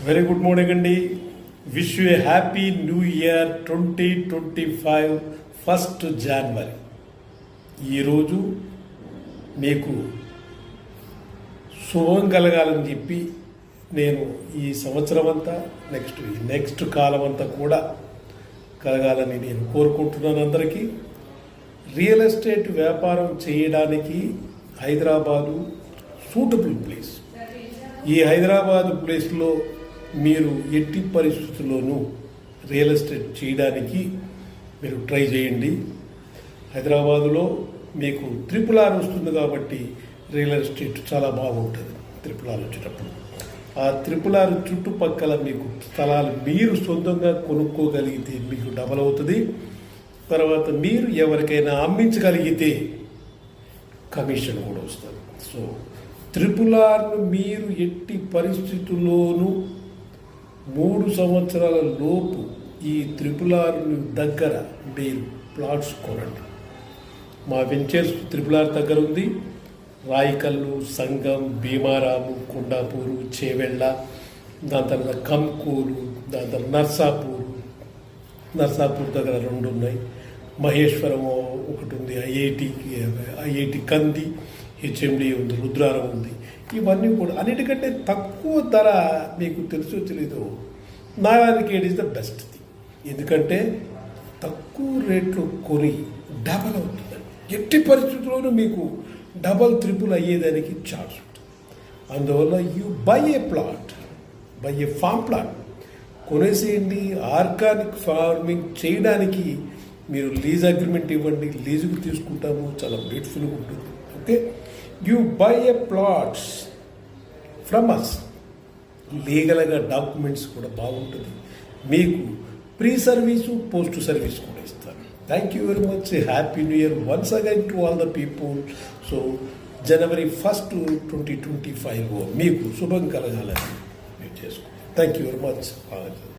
Very good morning అండి. Wish you A happy new year 2025 1st January. ఈరోజు మీకు శుభం కలగాలని చెప్పి నేను ఈ సంవత్సరం అంతా నెక్స్ట్ కాలం అంతా కూడా కలగాలని నేను కోరుకుంటున్నాను. అందరికీ రియల్ ఎస్టేట్ వ్యాపారం చేయడానికి హైదరాబాదు సూటబుల్ ప్లేస్. ఈ హైదరాబాదు ప్లేస్లో మీరు ఎట్టి పరిస్థితుల్లోనూ రియల్ ఎస్టేట్ చేయడానికి మీరు ట్రై చేయండి. హైదరాబాదులో మీకు RRR వస్తుంది కాబట్టి రియల్ ఎస్టేట్ చాలా బాగుంటుంది. RRR వచ్చేటప్పుడు ఆ RRR చుట్టుపక్కల మీకు స్థలాలు మీరు సొంతంగా కొనుక్కోగలిగితే మీకు డబల్ అవుతుంది. తర్వాత మీరు ఎవరికైనా అమ్మించగలిగితే కమిషన్ కూడా వస్తుంది. సో RRRను మీరు ఎట్టి పరిస్థితుల్లోనూ 3 సంవత్సరాల లోపు ఈ RRR దగ్గర మీరు ప్లాట్స్ కొనండి. మా వెంచర్స్ RRR దగ్గర ఉంది. రాయికల్లు, సంగం, భీమారాము, కొండాపూరు, చేవెళ్ళ, దాని తర్వాత కంకూరు, దాని తర్వాత నర్సాపూర్ దగ్గర 2 ఉన్నాయి. మహేశ్వరం ఒకటి ఉంది. ఐఐటి కంది, HMD ఉంది, రుద్రారం ఉంది. ఇవన్నీ కూడా అన్నిటికంటే తక్కువ ధర మీకు తెలుసో తెలీదు, Narayankhed is the best thing. ఎందుకంటే తక్కువ రేట్లో కొని డబల్ అవుతుందండి. ఎట్టి పరిస్థితుల్లోనూ మీకు డబల్ ట్రిపుల్ అయ్యేదానికి ఛాన్స్ ఉంటుంది. అందువల్ల you buy a farm plot కొనేసేయండి. ఆర్గానిక్ ఫార్మింగ్ చేయడానికి మీరు లీజ్ అగ్రిమెంట్ ఇవ్వండి. లీజుకు తీసుకుంటాము, చాలా బ్యూటిఫుల్గా ఉంటుంది. Okay, you buy a plots from us. లీగల్గా డాక్యుమెంట్స్ కూడా బాగుంటుంది. మీకు ప్రీ సర్వీసు, పోస్ట్ సర్వీస్ కూడా ఇస్తాను. Thank you very much. Happy new year once again to all the people. So January 1st, 2025 మీకు శుభం కలగాలని మీరు చేసుకోండి. Thank you very much.